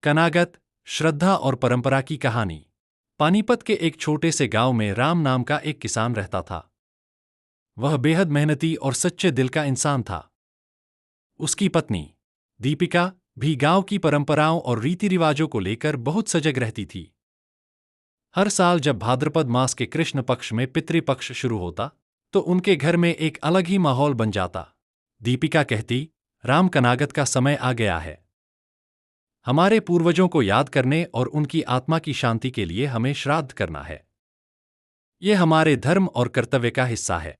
कनागत, श्रद्धा और परंपरा की कहानी। पानीपत के एक छोटे से गांव में राम नाम का एक किसान रहता था। वह बेहद मेहनती और सच्चे दिल का इंसान था। उसकी पत्नी दीपिका भी गांव की परंपराओं और रीति रिवाजों को लेकर बहुत सजग रहती थी। हर साल जब भाद्रपद मास के कृष्ण पक्ष में पितृपक्ष शुरू होता तो उनके घर में एक अलग ही माहौल बन जाता। दीपिका कहती, राम कनागत का समय आ गया है। हमारे पूर्वजों को याद करने और उनकी आत्मा की शांति के लिए हमें श्राद्ध करना है। ये हमारे धर्म और कर्तव्य का हिस्सा है।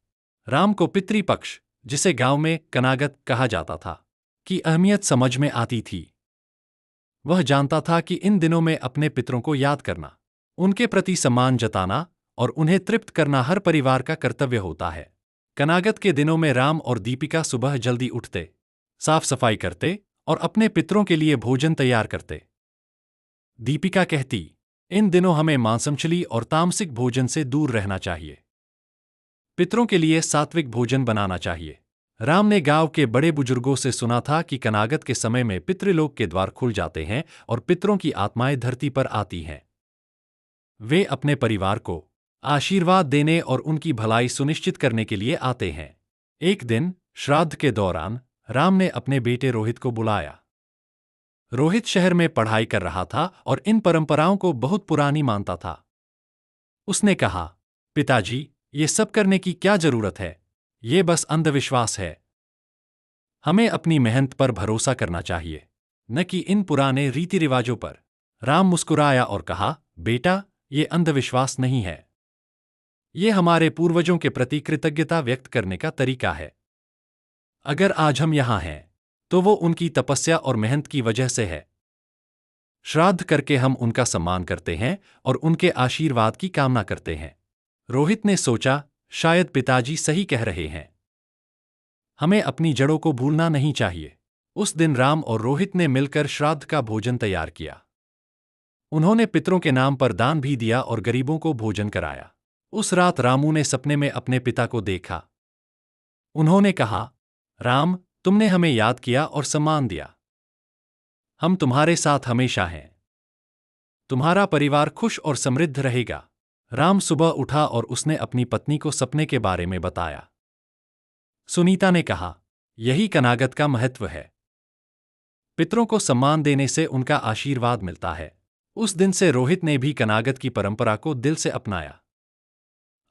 राम को पितृपक्ष, जिसे गांव में कनागत कहा जाता था, की अहमियत समझ में आती थी। वह जानता था कि इन दिनों में अपने पितरों को याद करना, उनके प्रति सम्मान जताना और उन्हें तृप्त करना हर परिवार का कर्तव्य होता है। कनागत के दिनों में राम और दीपिका सुबह जल्दी उठते, साफ सफाई करते और अपने पितरों के लिए भोजन तैयार करते। दीपिका कहती, इन दिनों हमें मांसमछली और तामसिक भोजन से दूर रहना चाहिए। पितरों के लिए सात्विक भोजन बनाना चाहिए। राम ने गांव के बड़े बुजुर्गों से सुना था कि कनागत के समय में पितृलोक के द्वार खुल जाते हैं और पितरों की आत्माएं धरती पर आती हैं। वे अपने परिवार को आशीर्वाद देने और उनकी भलाई सुनिश्चित करने के लिए आते हैं। एक दिन श्राद्ध के दौरान राम ने अपने बेटे रोहित को बुलाया। रोहित शहर में पढ़ाई कर रहा था और इन परंपराओं को बहुत पुरानी मानता था। उसने कहा, पिताजी, ये सब करने की क्या जरूरत है? ये बस अंधविश्वास है। हमें अपनी मेहनत पर भरोसा करना चाहिए, न कि इन पुराने रीति रिवाजों पर। राम मुस्कुराया और कहा, बेटा, ये अंधविश्वास नहीं है। ये हमारे पूर्वजों के प्रति कृतज्ञता व्यक्त करने का तरीका है। अगर आज हम यहां हैं तो वो उनकी तपस्या और मेहनत की वजह से है। श्राद्ध करके हम उनका सम्मान करते हैं और उनके आशीर्वाद की कामना करते हैं। रोहित ने सोचा, शायद पिताजी सही कह रहे हैं। हमें अपनी जड़ों को भूलना नहीं चाहिए। उस दिन राम और रोहित ने मिलकर श्राद्ध का भोजन तैयार किया। उन्होंने पितरों के नाम पर दान भी दिया और गरीबों को भोजन कराया। उस रात रामू ने सपने में अपने पिता को देखा। उन्होंने कहा, राम, तुमने हमें याद किया और सम्मान दिया। हम तुम्हारे साथ हमेशा हैं। तुम्हारा परिवार खुश और समृद्ध रहेगा। राम सुबह उठा और उसने अपनी पत्नी को सपने के बारे में बताया। सुनीता ने कहा, यही कनागत का महत्व है। पितरों को सम्मान देने से उनका आशीर्वाद मिलता है। उस दिन से रोहित ने भी कनागत की परंपरा को दिल से अपनाया।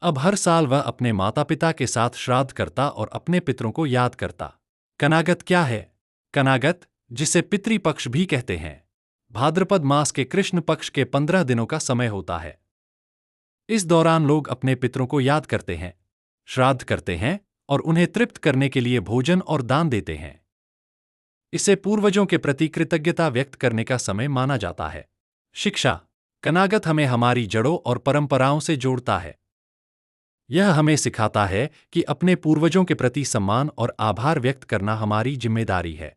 अब हर साल वह अपने माता पिता के साथ श्राद्ध करता और अपने पितरों को याद करता। कनागत क्या है? कनागत, जिसे पितृपक्ष भी कहते हैं, भाद्रपद मास के कृष्ण पक्ष के 15 दिनों का समय होता है। इस दौरान लोग अपने पितरों को याद करते हैं, श्राद्ध करते हैं और उन्हें तृप्त करने के लिए भोजन और दान देते हैं। इसे पूर्वजों के प्रति कृतज्ञता व्यक्त करने का समय माना जाता है। शिक्षा। कनागत हमें हमारी जड़ों और परंपराओं से जोड़ता है। यह हमें सिखाता है कि अपने पूर्वजों के प्रति सम्मान और आभार व्यक्त करना हमारी जिम्मेदारी है।